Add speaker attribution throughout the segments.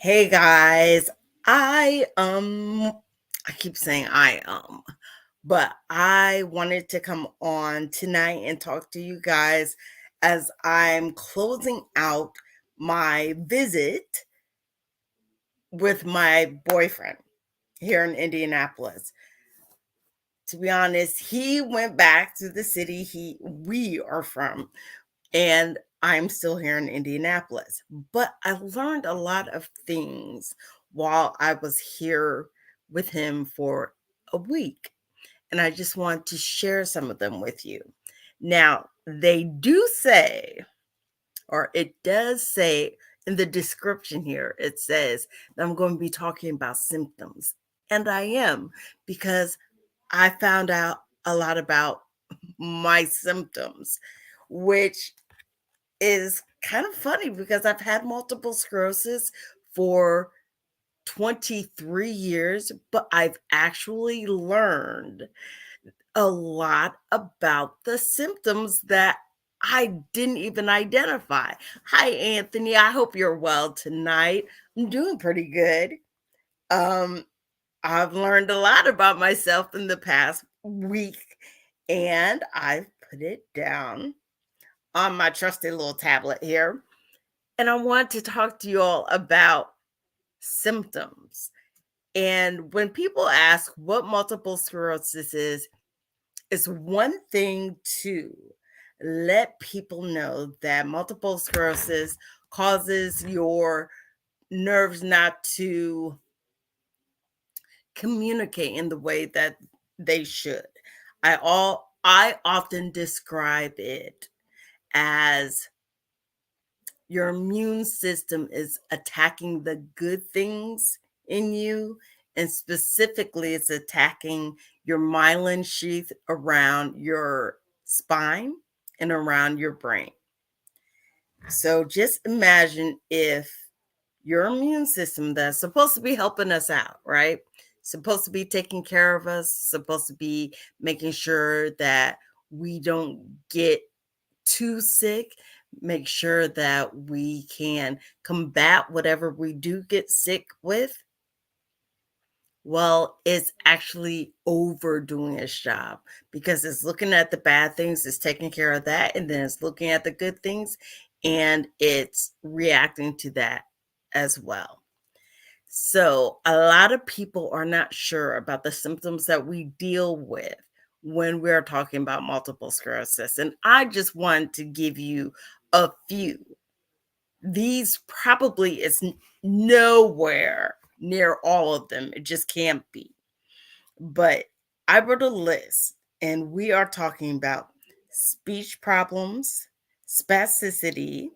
Speaker 1: Hey guys, I I keep saying but I wanted to come on tonight and talk to you guys as I'm closing out my visit with my boyfriend here in Indianapolis. To be honest, he went back to the city we are from, and I'm still here in Indianapolis. But I learned a lot of things while I was here with him for a week. And I just want to share some of them with you. Now, they do say, or it does say in the description here, it says that I'm going to be talking about symptoms. And I am, because I found out a lot about my symptoms, which is kind of funny because I've had multiple sclerosis for 23 years, but I've actually learned a lot about the symptoms that I didn't even identify. Hi, Anthony. I hope you're well tonight. I'm doing pretty good. Um, I've learned a lot about myself in the past week, and I've put it down on my trusty little tablet here. And I want to talk to you all about symptoms. And when people ask what multiple sclerosis is, it's one thing to let people know that multiple sclerosis causes your nerves not to communicate in the way that they should. I often describe it as your immune system is attacking the good things in you, and specifically it's attacking your myelin sheath around your spine and around your brain. So just imagine if your immune system that's supposed to be helping us out, right? Supposed to be taking care of us, supposed to be making sure that we don't get too sick, make sure that we can combat whatever we do get sick with. Well, it's actually overdoing its job because it's looking at the bad things, it's taking care of that, and then it's looking at the good things and it's reacting to that as well. So, a lot of people are not sure about the symptoms that we deal with when we're talking about multiple sclerosis. And I just wanted to give you a few. These probably is nowhere near all of them. It just can't be. But I wrote a list, and we are talking about speech problems, spasticity,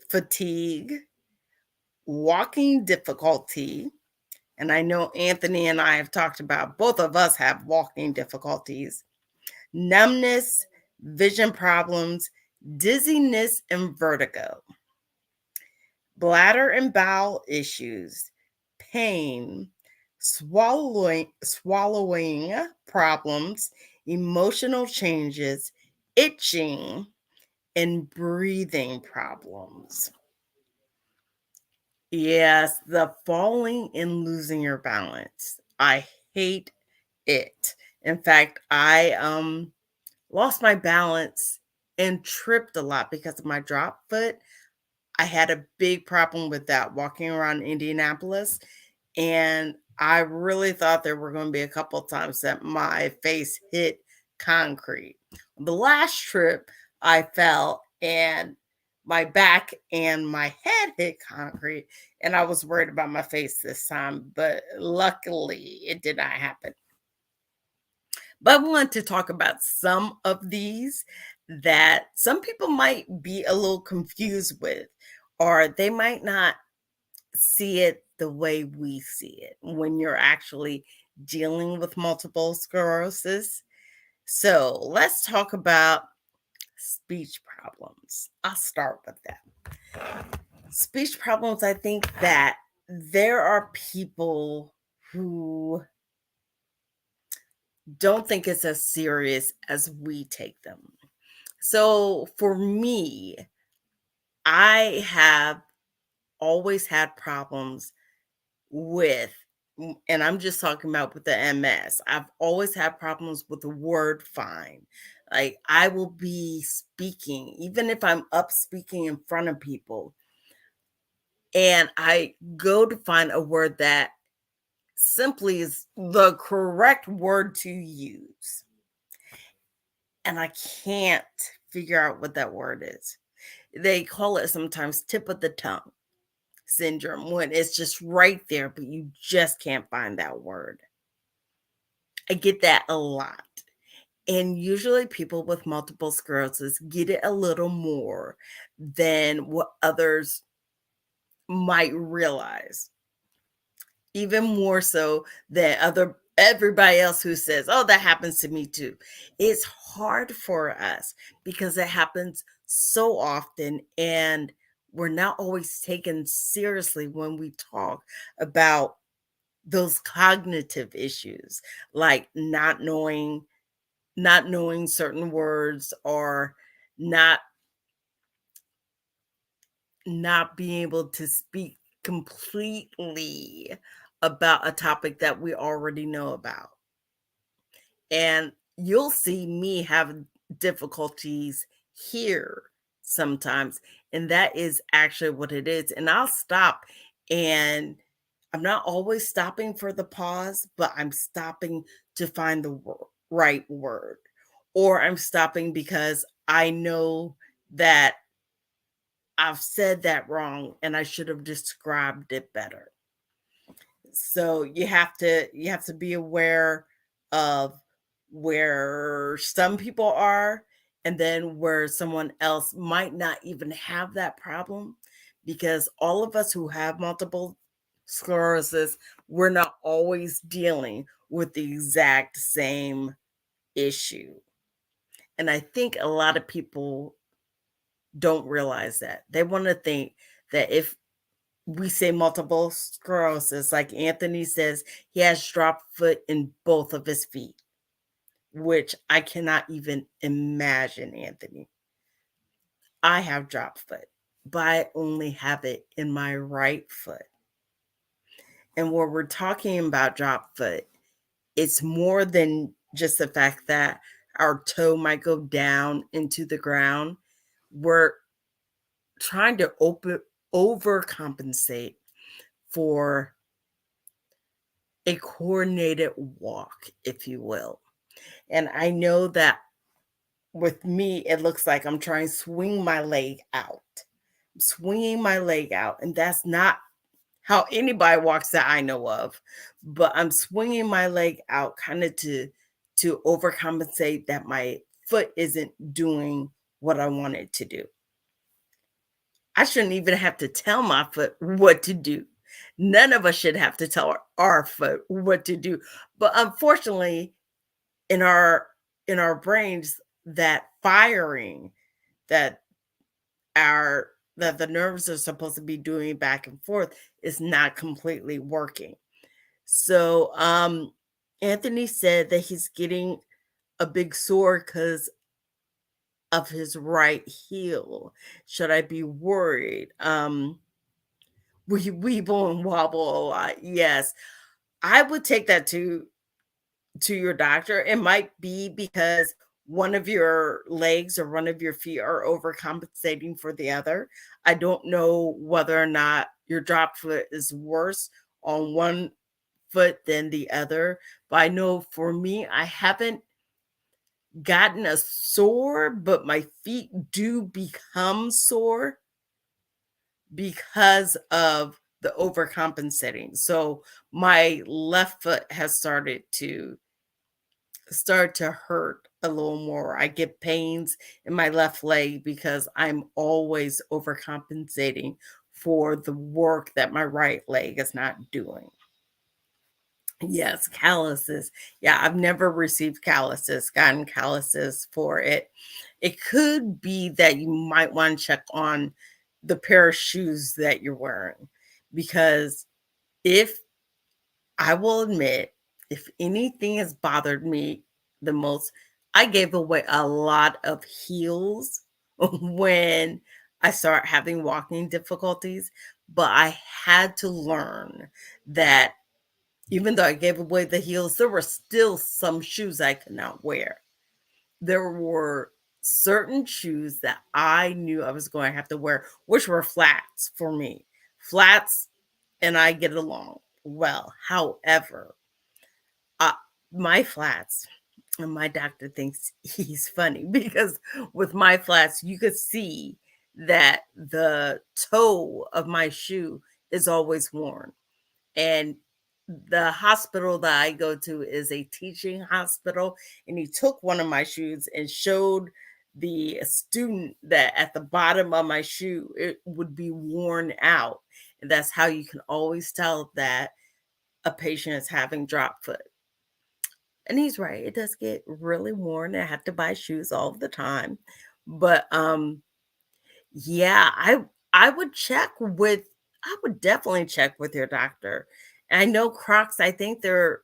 Speaker 1: fatigue, walking difficulty. And I know Anthony and I have talked about both of us have walking difficulties, numbness, vision problems, dizziness, and vertigo, bladder and bowel issues, pain, swallowing problems, emotional changes, itching, and breathing problems. Yes, the falling and losing your balance. I hate it. In fact, I lost my balance and tripped a lot because of my drop foot. I had a big problem with that walking around Indianapolis, and I really thought there were going to be a couple times that my face hit concrete. The last trip, I fell and my back and my head hit concrete, and I was worried about my face this time, but luckily it did not happen. But I want to talk about some of these that some people might be a little confused with, or they might not see it the way we see it when you're actually dealing with multiple sclerosis. So let's talk about speech problems. I'll start with that. Speech problems, I think that there are people who don't think it's as serious as we take them. So for me, I have always had problems with, and I'm just talking about with the MS. I've always had problems with the word find. Like I will be speaking, even if I'm up speaking in front of people, and I go to find a word that simply is the correct word to use. And I can't figure out what that word is. They call it sometimes tip of the tongue syndrome when it's just right there, but you just can't find that word. I get that a lot. And usually people with multiple sclerosis get it a little more than what others might realize. Even more so than everybody else who says, "Oh, that happens to me too." It's hard for us because it happens so often and we're not always taken seriously when we talk about those cognitive issues, like not knowing certain words or not not being able to speak completely about a topic that we already know about. And you'll see me have difficulties here sometimes. And that is actually what it is. And I'll stop, and I'm not always stopping for the pause, but I'm stopping to find the right word. Or I'm stopping because I know that I've said that wrong and I should have described it better. So you have to be aware of where some people are and then where someone else might not even have that problem, because all of us who have multiple sclerosis, we're not always dealing with the exact same issue. And I think a lot of people don't realize that. They want to think that if we say multiple sclerosis, like Anthony says, he has drop foot in both of his feet, which I cannot even imagine, Anthony. I have drop foot, but I only have it in my right foot. And when we're talking about drop foot, it's more than just the fact that our toe might go down into the ground. We're trying to overcompensate for a coordinated walk, if you will. And I know that with me, it looks like I'm trying to swing my leg out. I'm swinging my leg out, and that's not how anybody walks that I know of. But I'm swinging my leg out kind of to overcompensate that my foot isn't doing what I want it to do. I shouldn't even have to tell my foot what to do. None of us should have to tell our foot what to do. But unfortunately, in our brains, that firing that that the nerves are supposed to be doing back and forth is not completely working. So Anthony said that he's getting a big sore because of his right heel. Should I be worried? We weeble and wobble a lot. Yes, I would take that to your doctor. It might be because one of your legs or one of your feet are overcompensating for the other. I don't know whether or not your drop foot is worse on one foot than the other, but I know for me, I haven't gotten a sore, but my feet do become sore because of the overcompensating. So my left foot has started to hurt a little more. I get pains in my left leg because I'm always overcompensating for the work that my right leg is not doing. Yes, calluses. Yeah, I've never received calluses, gotten calluses for it. It could be that you might want to check on the pair of shoes that you're wearing, because if I will admit, if anything has bothered me the most, I gave away a lot of heels when I started having walking difficulties, but I had to learn that even though I gave away the heels, there were still some shoes I could not wear. There were certain shoes that I knew I was going to have to wear, which were flats for me. Flats and I get along well. However, uh, my flats, and my doctor thinks he's funny because with my flats, you could see that the toe of my shoe is always worn. And the hospital that I go to is a teaching hospital. And he took one of my shoes and showed the student that at the bottom of my shoe, it would be worn out. And that's how you can always tell that a patient is having drop foot. And he's right. It does get really worn. I have to buy shoes all the time. But yeah, I would check with I would definitely check with your doctor. And I know Crocs, I think they're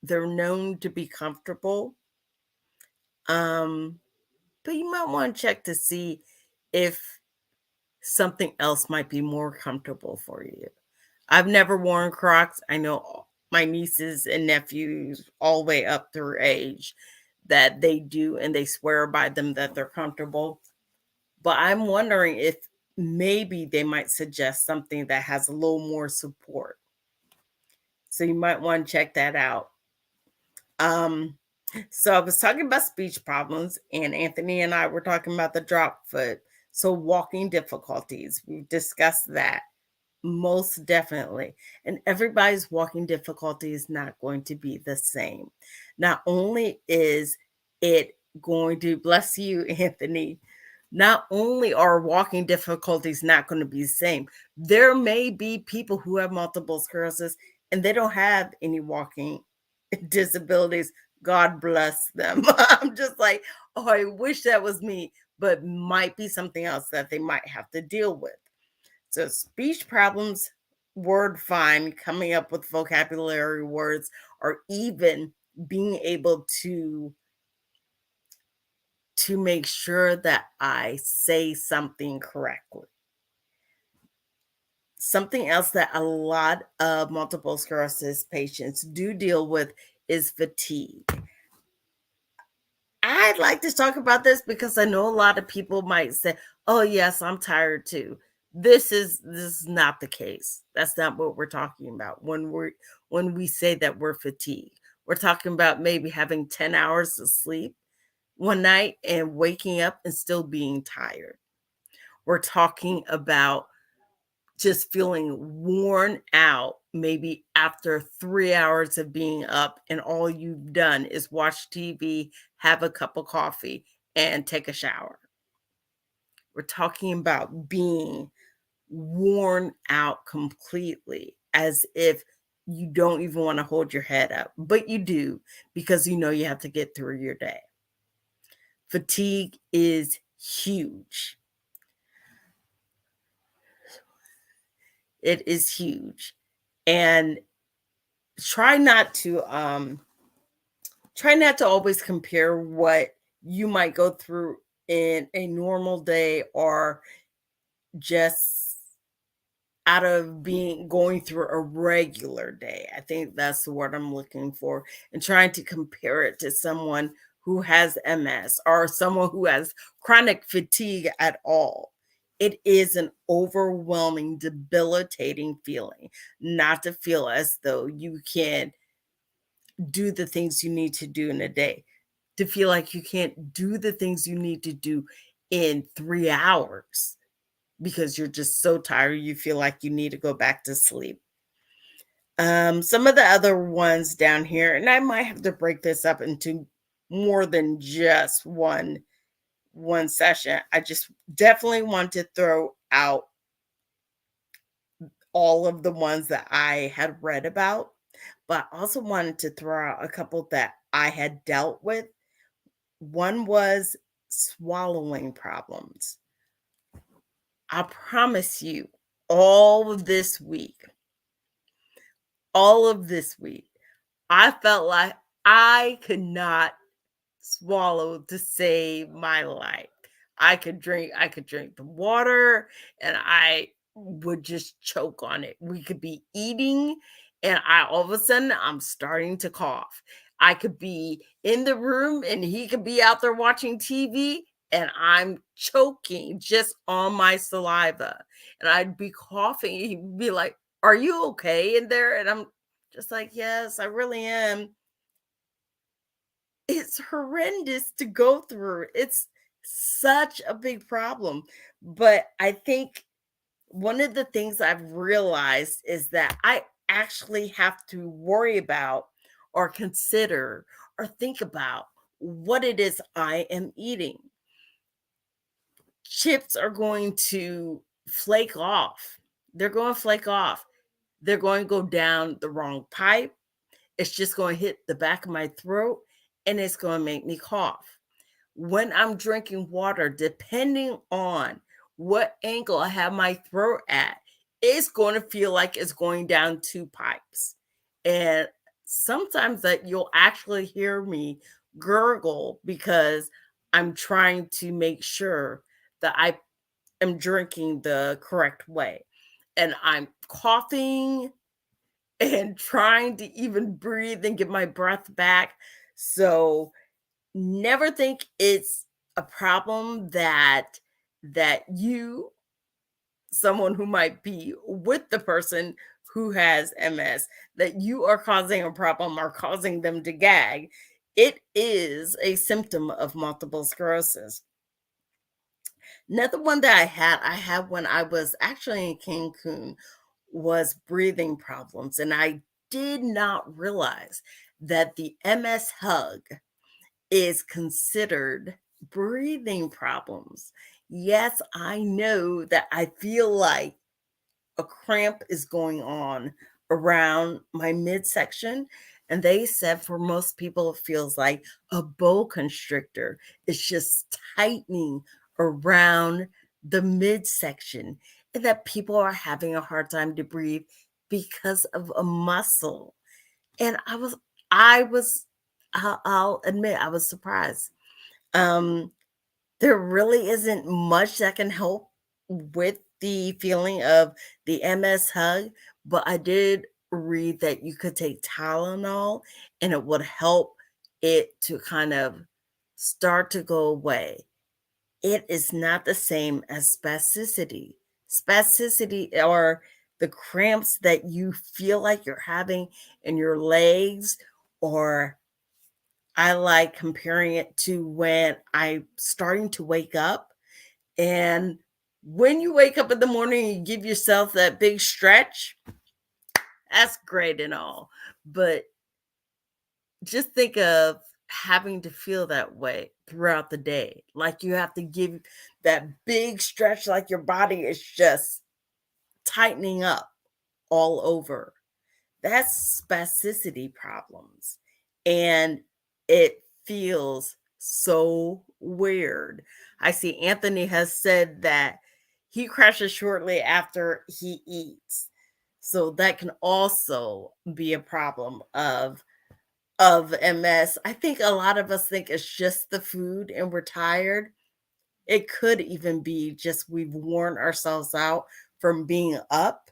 Speaker 1: known to be comfortable. Um, but you might want to check to see if something else might be more comfortable for you. I've never worn Crocs. I know my nieces and nephews all the way up through age that they do, and they swear by them that they're comfortable. But I'm wondering if maybe they might suggest something that has a little more support. So you might want to check that out. Um, so I was talking about speech problems, and Anthony and I were talking about the drop foot. So walking difficulties, we discussed that. Most definitely. And everybody's walking difficulty is not going to be the same. Not only is it going to, bless you, Anthony, not only are walking difficulties not going to be the same, there may be people who have multiple sclerosis and they don't have any walking disabilities. God bless them. I'm just like, oh, I wish that was me, but might be something else that they might have to deal with. So speech problems, word find, coming up with vocabulary words, or even being able to make sure that I say something correctly. Something else that a lot of multiple sclerosis patients do deal with is fatigue. I'd like to talk about this because I know a lot of people might say, "Oh yes, I'm tired too." This is not the case. That's not what we're talking about when we say that we're fatigued. We're talking about maybe having 10 hours of sleep one night and waking up and still being tired. We're talking about just feeling worn out maybe after 3 hours of being up and all you've done is watch TV, have a cup of coffee, and take a shower. We're talking about being worn out completely as if you don't even want to hold your head up, but you do because you know you have to get through your day. Fatigue is huge. It is huge. And try not to always compare what you might go through in a normal day or just out of being going through a regular day. I think that's the word I'm looking for, and trying to compare it to someone who has MS or someone who has chronic fatigue at all. It is an overwhelming, debilitating feeling not to feel as though you can do the things you need to do in a day, to feel like you can't do the things you need to do in 3 hours because you're just so tired, you feel like you need to go back to sleep. Some of the other ones down here, and I might have to break this up into more than just one session. I just definitely want to throw out all of the ones that I had read about, but I also wanted to throw out a couple that I had dealt with. One was swallowing problems. I promise you, all of this week, all of this week, I felt like I could not swallow to save my life. I could drink the water and I would just choke on it. We could be eating and I all of a sudden I'm starting to cough. I could be in the room and he could be out there watching TV and I'm choking just on my saliva. And I'd be coughing. He'd be like, "Are you okay in there?" And I'm just like, "Yes, I really am." It's horrendous to go through. It's such a big problem. But I think one of the things I've realized is that I actually have to worry about or consider or think about what it is I am eating. Chips are going to flake off. They're going to flake off. They're going to go down the wrong pipe. It's just going to hit the back of my throat and it's going to make me cough. When I'm drinking water, depending on what angle I have my throat at, it's going to feel like it's going down two pipes. And sometimes that you'll actually hear me gurgle because I'm trying to make sure that I am drinking the correct way. And I'm coughing and trying to even breathe and get my breath back. So never think it's a problem that you, someone who might be with the person who has MS, that you are causing a problem or causing them to gag. It is a symptom of multiple sclerosis. Another one that I had when I was actually in Cancun was breathing problems. And I did not realize that the MS hug is considered breathing problems. Yes, I know that I feel like a cramp is going on around my midsection. And they said for most people, it feels like a boa constrictor. It's just tightening around the midsection, and that people are having a hard time to breathe because of a muscle. And I'll admit, I was surprised. Um, there really isn't much that can help with the feeling of the MS hug, but I did read that you could take Tylenol and it would help it to kind of start to go away. It is not the same as spasticity. Spasticity are the cramps that you feel like you're having in your legs, or I like comparing it to when I'm starting to wake up. And when you wake up in the morning, you give yourself that big stretch. That's great and all. But just think of having to feel that way throughout the day. Like you have to give that big stretch, like your body is just tightening up all over. That's spasticity problems. And it feels so weird. I see Anthony has said that he crashes shortly after he eats. So that can also be a problem of MS. I think a lot of us think it's just the food and we're tired. It could even be just we've worn ourselves out from being up,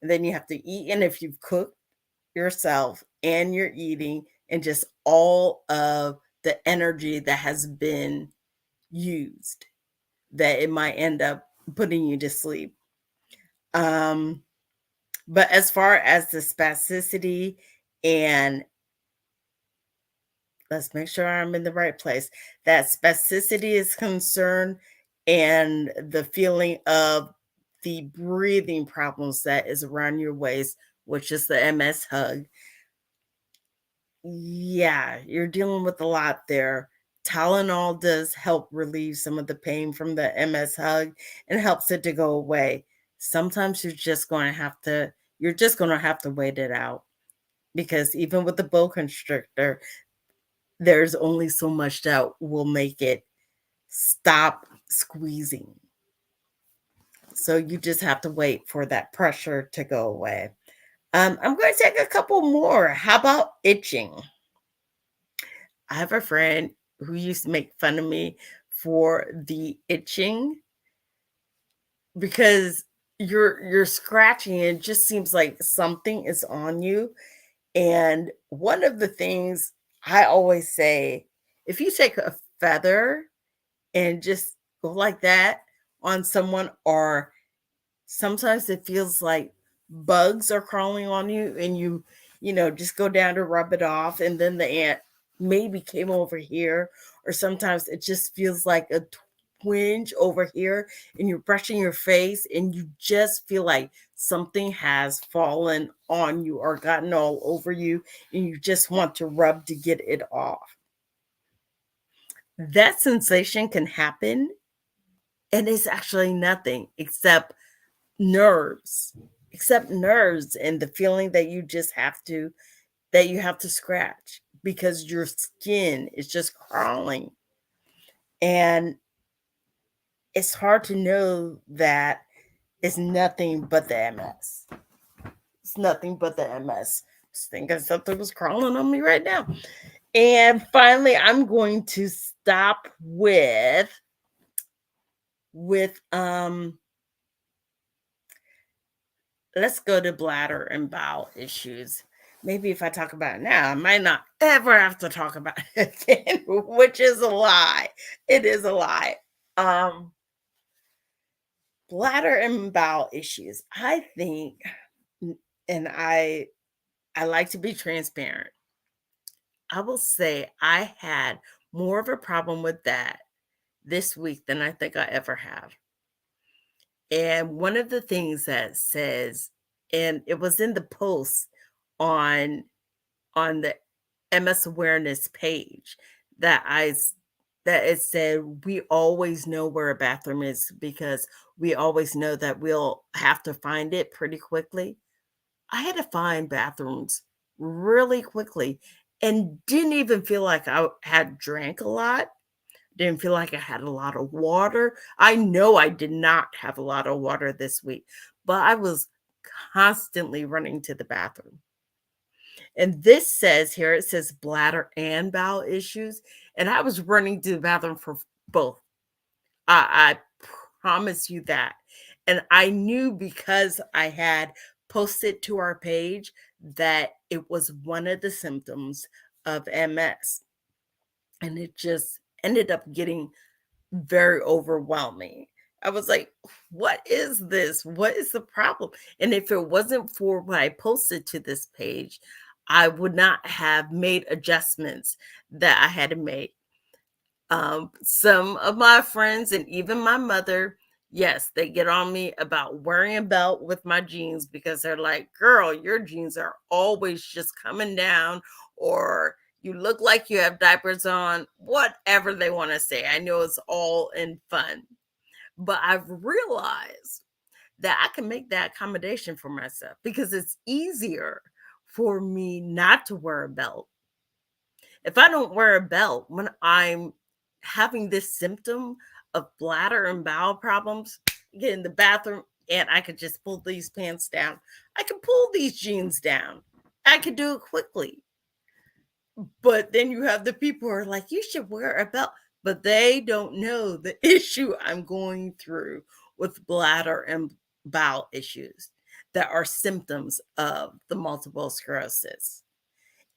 Speaker 1: and then you have to eat. And if you've cooked yourself and you're eating, and just all of the energy that has been used, that it might end up putting you to sleep. Um, but as far as the spasticity, and let's make sure I'm in the right place, that spasticity is concerned, and the feeling of the breathing problems that is around your waist, which is the MS hug. Yeah, you're dealing with a lot there. Tylenol does help relieve some of the pain from the MS hug and helps it to go away. Sometimes you're just going to have to wait it out, because even with the boa constrictor, there's only so much that will make it stop squeezing. So you just have to wait for that pressure to go away. I'm going to take a couple more. How about itching? I have a friend who used to make fun of me for the itching because you're scratching and it just seems like something is on you. And one of the things I always say, if you take a feather and just go like that on someone, or sometimes it feels like bugs are crawling on you and just go down to rub it off and then the ant maybe came over here, or sometimes it just feels like a twinge over here and you're brushing your face and you just feel like something has fallen on you or gotten all over you and you just want to rub to get it off. That sensation can happen and it's actually nothing nerves except nerves and the feeling that you have to scratch because your skin is just crawling, and it's hard to know that it's nothing but the MS. It's nothing but the MS. Just thinking something was crawling on me right now. And finally, I'm going to stop with let's go to bladder and bowel issues. Maybe if I talk about it now, I might not ever have to talk about it again, which is a lie. It is a lie. Um, Bladder and bowel issues. I think, and I like to be transparent. I will say I had more of a problem with that this week than I think I ever have. And one of the things that says, and it was in the post on the MS awareness page that that it said we always know where a bathroom is because we always know that we'll have to find it pretty quickly. I had to find bathrooms really quickly and didn't even feel like I had drank a lot. Didn't feel like I had a lot of water. I know I did not have a lot of water this week, but I was constantly running to the bathroom. And this says here, it says bladder and bowel issues. And I was running to the bathroom for both. I promise you that. And I knew because I had posted to our page that it was one of the symptoms of MS. And it just ended up getting very overwhelming. I was like, what is this? What is the problem? And if it wasn't for what I posted to this page, I would not have made adjustments that I had to make. Some of my friends and even my mother, yes, they get on me about wearing a belt with my jeans because they're like, girl, your jeans are always just coming down, or you look like you have diapers on, whatever they want to say. I know it's all in fun, but I've realized that I can make that accommodation for myself because it's easier for me not to wear a belt. If I don't wear a belt when I'm having this symptom of bladder and bowel problems, get in the bathroom and I could just pull these pants down. I can pull these jeans down. I could do it quickly. But then you have the people who are like, you should wear a belt, but they don't know the issue I'm going through with bladder and bowel issues that are symptoms of the multiple sclerosis.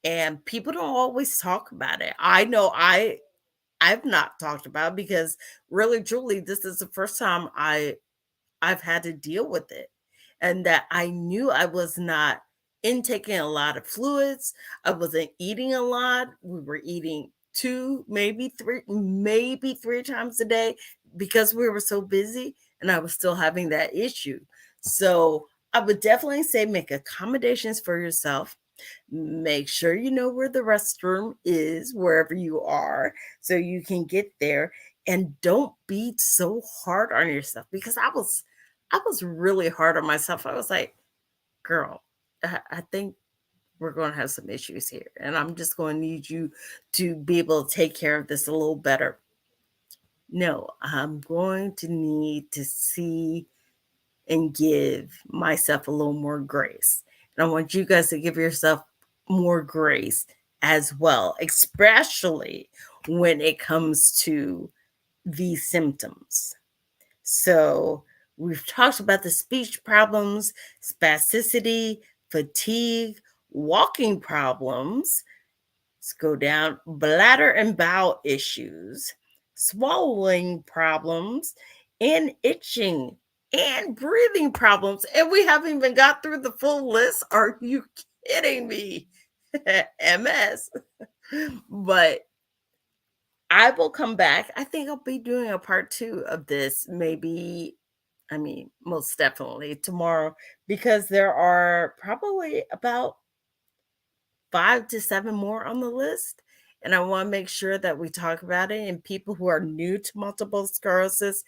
Speaker 1: And people don't always talk about it. I know I've not talked about it because really truly this is the first time I've had to deal with it, and that I knew I was not intaking a lot of fluids. I wasn't eating a lot. We were eating 2, maybe 3 times a day because we were so busy and I was still having that issue. So, I would definitely say make accommodations for yourself. Make sure you know where the restroom is wherever you are so you can get there, and don't be so hard on yourself because I was really hard on myself. I was like, girl, I think we're going to have some issues here. And I'm just going to need you to be able to take care of this a little better. No, I'm going to need to see and give myself a little more grace. And I want you guys to give yourself more grace as well, especially when it comes to these symptoms. So we've talked about the speech problems, spasticity, fatigue, walking problems. Let's go down bladder and bowel issues, swallowing problems, and itching and breathing problems. And we haven't even got through the full list. Are you kidding me? MS. But I will come back. I think I'll be doing a part two of this, maybe, I mean, most definitely tomorrow, because there are probably about 5 to 7 more on the list. And I want to make sure that we talk about it. And people who are new to multiple sclerosis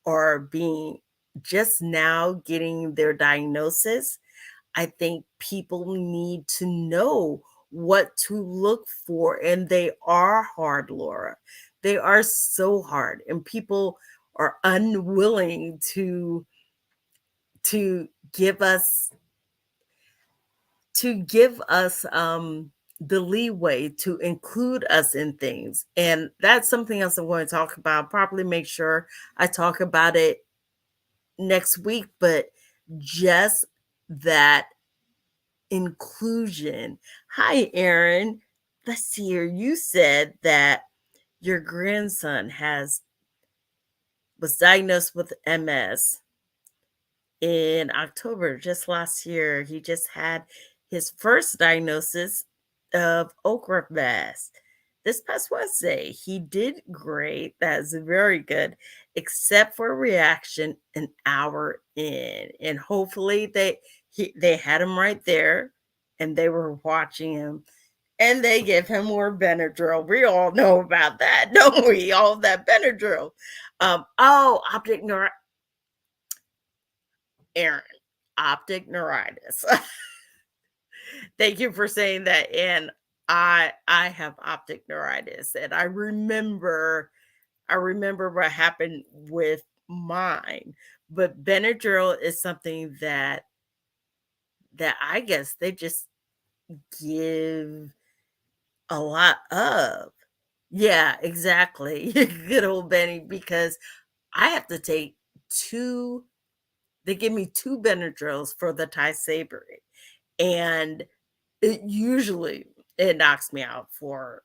Speaker 1: or being just now getting their diagnosis, I think people need to know what to look for. And they are hard, Laura. They are so hard. And people are unwilling to give us the leeway to include us in things. And that's something else I'm going to talk about. Probably make sure I talk about it next week, but just that inclusion. Hi, Aaron. Let's see here. You said that your grandson was diagnosed with MS in October just last year. He just had his first diagnosis of okra mass this past Wednesday. He did great. That's very good, except for reaction an hour in. And hopefully they had him right there and they were watching him and they give him more Benadryl. We all know about that, don't we? All that Benadryl. Optic neuritis. Aaron, optic neuritis. Thank you for saying that. And I have optic neuritis, and I remember what happened with mine. But Benadryl is something that I guess they just give a lot of. Yeah, exactly. Good old Benny, because I have to take two. They give me two Benadryls for the Ty-Sabre, and it knocks me out for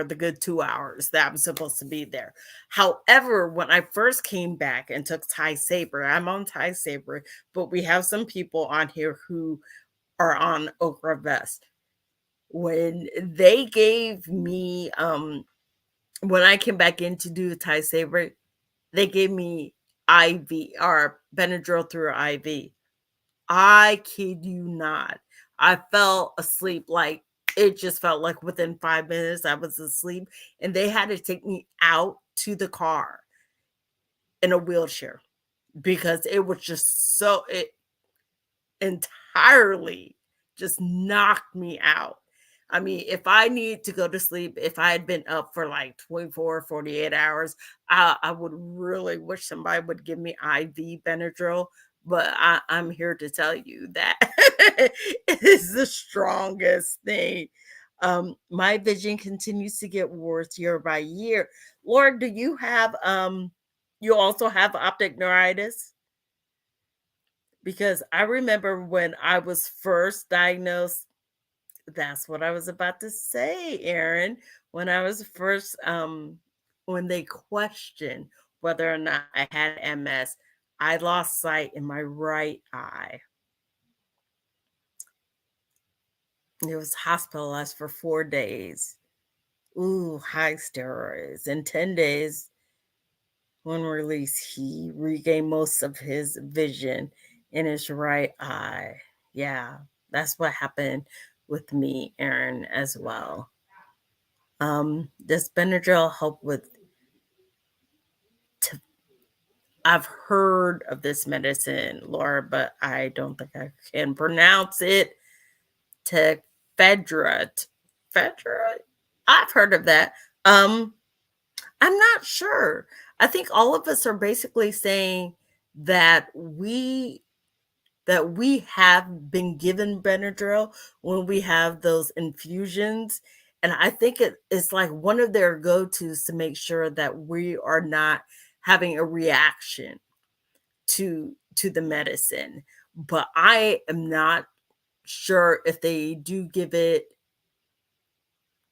Speaker 1: the good 2 hours that I'm supposed to be there. However, when I first came back and took Ty-Sabre, I'm on Ty-Sabre, but we have some people on here who are on Ocrevus. When they gave me when I came back in to do the Ty-Sabre, they gave me IV or Benadryl through IV. I kid you not. I fell asleep, like, it just felt like within 5 minutes I was asleep, and they had to take me out to the car in a wheelchair because it was just it entirely just knocked me out. I mean, if I needed to go to sleep, if I had been up for like 24, 48 hours, I would really wish somebody would give me IV Benadryl. But I'm here to tell you that it is the strongest thing. My vision continues to get worse year by year. Lord, do you have you also have optic neuritis? Because I remember when I was first diagnosed, that's what I was about to say, Aaron. When I was first, when they questioned whether or not I had MS, I lost sight in my right eye. It was hospitalized for 4 days. Ooh, high steroids. In 10 days, when released, he regained most of his vision in his right eye. Yeah, that's what happened with me, Aaron, as well. Does Benadryl help with? T- I've heard of this medicine, Laura, but I don't think I can pronounce it. Tefedra. Tefedra. I've heard of that. Um, I'm not sure. I think all of us are basically saying that we have been given Benadryl when we have those infusions, And I think it's like one of their go-tos to make sure that we are not having a reaction to the medicine. But I am not sure if they do give it,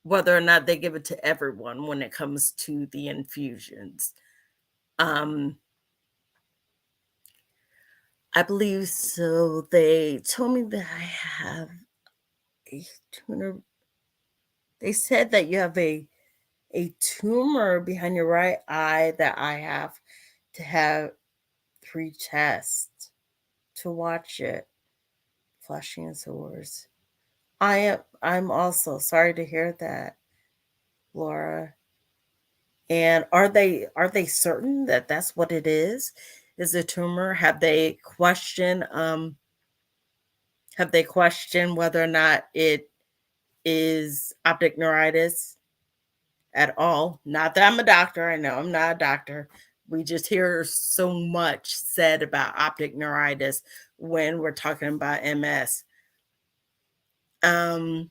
Speaker 1: whether or not they give it to everyone when it comes to the infusions. Um, I believe so. They told me that I have a tumor. They said that you have a tumor behind your right eye that I have to have 3 tests to watch it. Flushing and sores. I'm also sorry to hear that, Laura. And are they certain that that's what it is? Is a tumor? Have they questioned whether or not it is optic neuritis at all? Not that I'm a doctor. I know I'm not a doctor. We just hear so much said about optic neuritis when we're talking about MS. Um,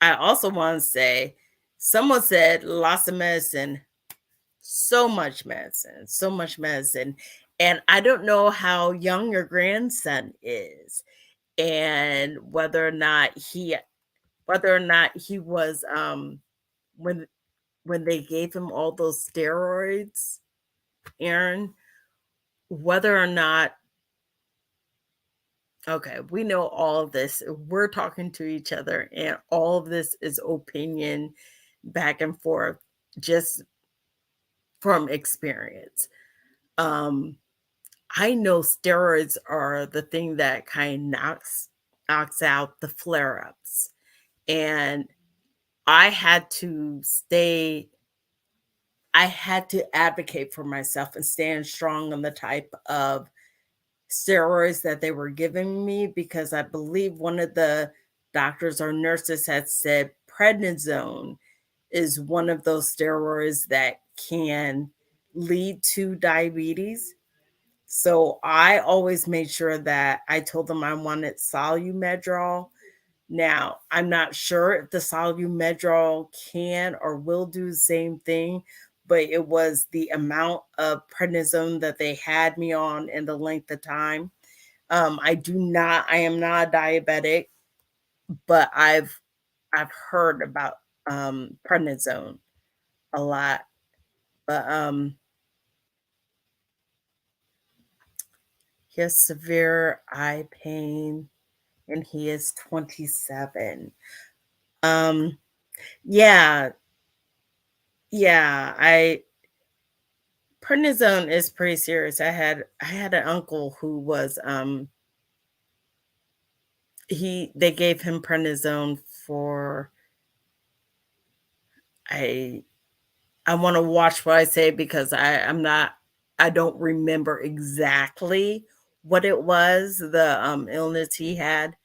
Speaker 1: I also want to say, someone said lots of medicine, so much medicine. And I don't know how young your grandson is and whether or not he was when they gave him all those steroids, Aaron, whether or not, okay, we know all of this. We're talking to each other, and all of this is opinion back and forth, just from experience. Um, I know steroids are the thing that kind of knocks out the flare ups, and I had to stay. I had to advocate for myself and stand strong on the type of steroids that they were giving me because I believe one of the doctors or nurses had said prednisone is one of those steroids that can lead to diabetes. So I always made sure that I told them I wanted Solumedrol. Now, I'm not sure if the Solumedrol can or will do the same thing, but it was the amount of prednisone that they had me on and the length of time. I am not a diabetic, but I've heard about prednisone a lot. But he has severe eye pain and he is 27. Um, yeah, yeah, I prednisone is pretty serious. I had an uncle who was they gave him prednisone for I I want to watch what I say because I don't remember exactly what it was, the illness he had.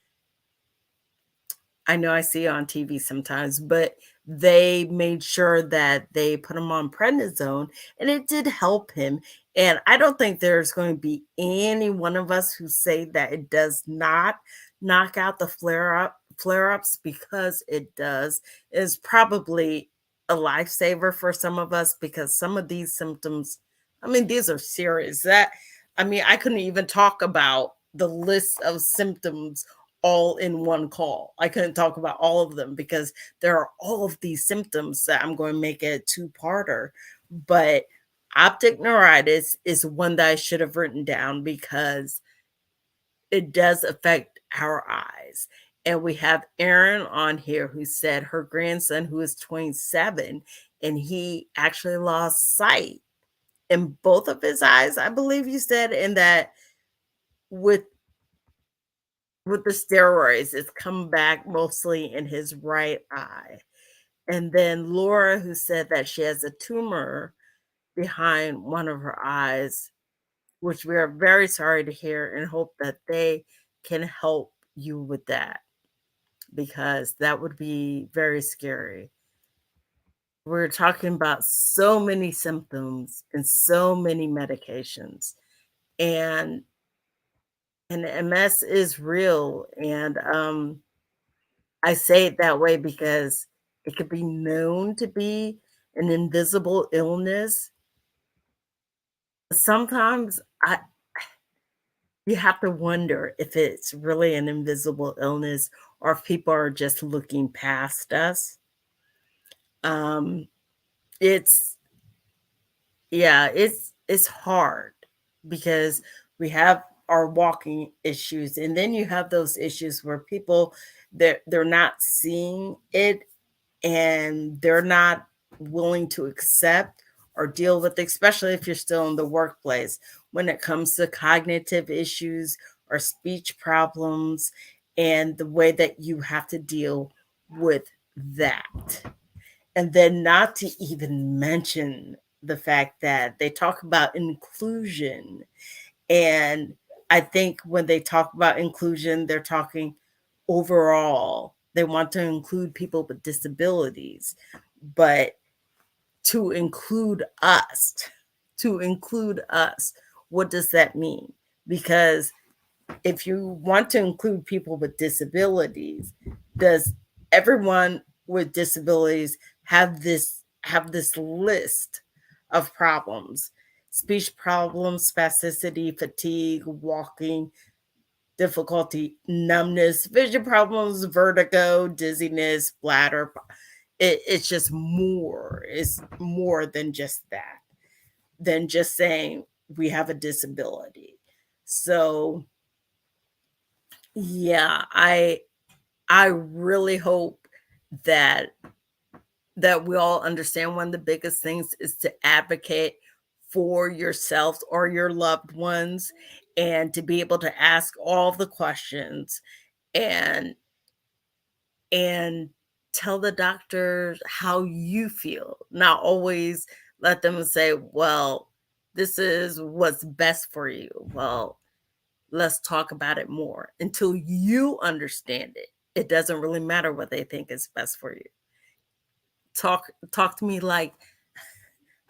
Speaker 1: I know I see it on TV sometimes, but they made sure that they put him on prednisone and it did help him. And I don't think there's going to be any one of us who say that it does not knock out the flare ups because it does. Is probably a lifesaver for some of us because some of these symptoms, I mean, these are serious. I couldn't even talk about the list of symptoms all in one call. I couldn't talk about all of them because there are all of these symptoms that I'm going to make a two-parter. But optic neuritis is one that I should have written down because it does affect our eyes. And we have Erin on here who said her grandson, who is 27, and he actually lost sight in both of his eyes, I believe you said, and that with the steroids, it's come back mostly in his right eye. And then Laura, who said that she has a tumor behind one of her eyes, which we are very sorry to hear and hope that they can help you with that because that would be very scary. We're talking about so many symptoms and so many medications. And MS is real. And I say it that way because it could be known to be an invisible illness. Sometimes you have to wonder if it's really an invisible illness or if people are just looking past us. Um, it's Yeah, it's hard because we have our walking issues, and then you have those issues where people they're not seeing it and they're not willing to accept or deal with, especially if you're still in the workplace, when it comes to cognitive issues or speech problems and the way that you have to deal with that. And then not to even mention the fact that they talk about inclusion. And I think when they talk about inclusion, they're talking overall. They want to include people with disabilities, but to include us, to include us, what does that mean? Because if you want to include people with disabilities, does everyone with disabilities have this list of problems? Speech problems, spasticity, fatigue, walking difficulty, numbness, vision problems, vertigo, dizziness, bladder. It's just more. It's more than just that, than just saying we have a disability. So yeah, I really hope that we all understand one of the biggest things is to advocate for yourselves or your loved ones and to be able to ask all the questions and and tell the doctor how you feel. Not always let them say, "Well, this is what's best for you." Well, let's talk about it more until you understand it. It doesn't really matter what they think is best for you. Talk to me like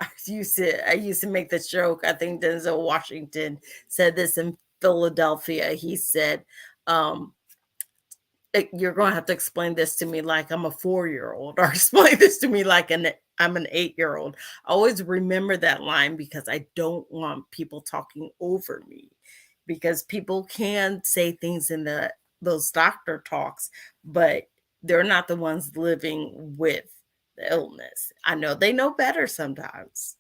Speaker 1: I used to make this joke. I think Denzel Washington said this in Philadelphia. He said, um, you're gonna have to explain this to me like I'm a 4-year old, or explain this to me like I'm an 8-year old. I always remember that line because I don't want people talking over me. Because people can say things in those doctor talks, but they're not the ones living with the illness. I know they know better sometimes,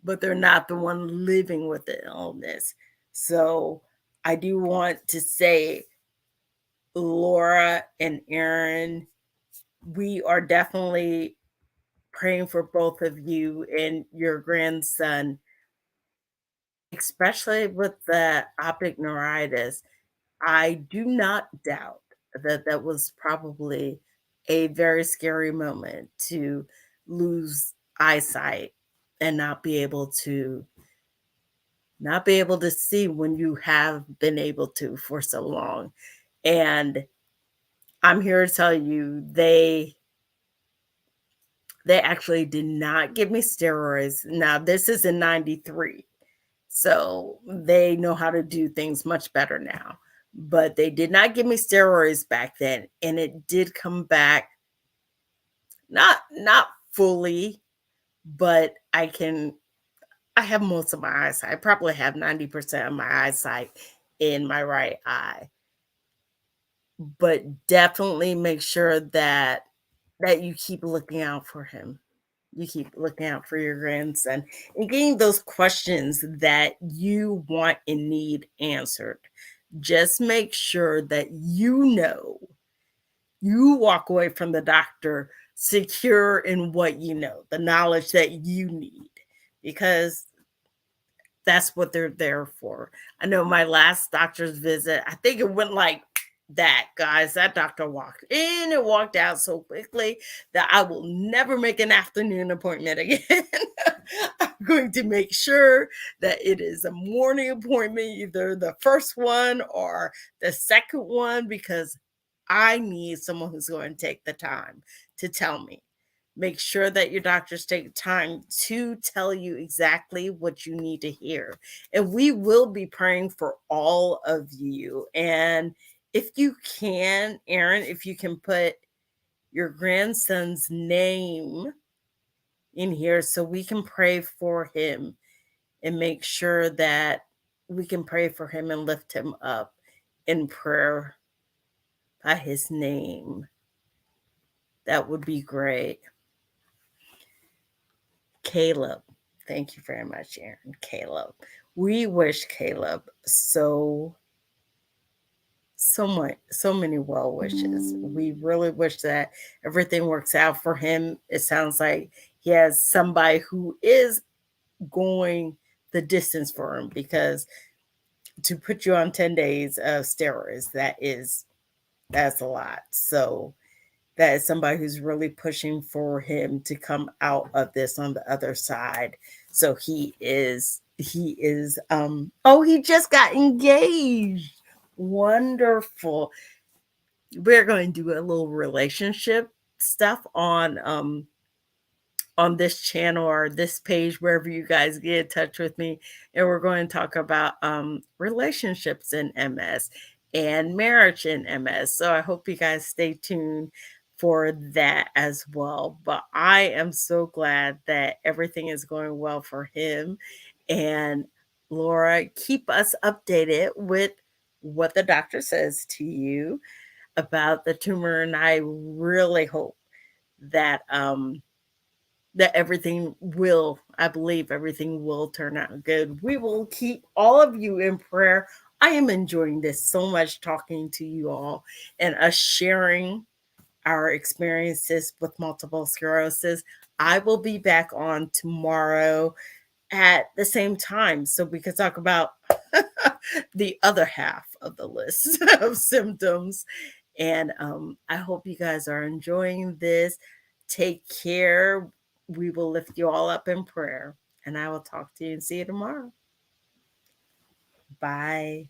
Speaker 1: but they're not the one living with the illness. So I do want to say, Laura and Aaron, we are definitely praying for both of you and your grandson, especially with the optic neuritis. I do not doubt that that was probably a very scary moment to lose eyesight and not be able to see when you have been able to for so long. And I'm here to tell you they actually did not give me steroids. Now this is in 93. So they know how to do things much better now. But they did not give me steroids back then, and it did come back, not fully, but I have most of my eyesight. I probably have 90% of my eyesight in my right eye. But definitely make sure that you keep looking out for him. You keep looking out for your grandson and getting those questions that you want and need answered. Just make sure that you walk away from the doctor secure in what you know, the knowledge that you need, because that's what they're there for. I know my last doctor's visit, I think it went like that, guys. That doctor walked in and walked out so quickly that I will never make an afternoon appointment again. I'm going to make sure that it is a morning appointment, either the first one or the second one, because I need someone who's going to take the time to tell me. Make sure that your doctors take time to tell you exactly what you need to hear. And we will be praying for all of you. And if you can, Aaron, if you can put your grandson's name in here so we can pray for him and make sure that we can pray for him and lift him up in prayer by his name. That would be great. Caleb. Thank you very much, Aaron. Caleb. We wish Caleb so much, so many well wishes. We really wish that everything works out for him. It sounds like he has somebody who is going the distance for him, because to put you on 10 days of steroids, that's a lot. So that is somebody who's really pushing for him to come out of this on the other side. So he is oh, he just got engaged. Wonderful. We're going to do a little relationship stuff on this channel or this page, wherever you guys get in touch with me. And we're going to talk about relationships in MS and marriage in MS. So I hope you guys stay tuned for that as well. But I am so glad that everything is going well for him. And Laura, keep us updated with what the doctor says to you about the tumor. And I really hope that that I believe everything will turn out good. We will keep all of you in prayer. I am enjoying this so much, talking to you all and us sharing our experiences with multiple sclerosis. I will be back on tomorrow at the same time so we can talk about the other half of the list of symptoms. And I hope you guys are enjoying this. Take care. We will lift you all up in prayer. And I will talk to you and see you tomorrow. Bye.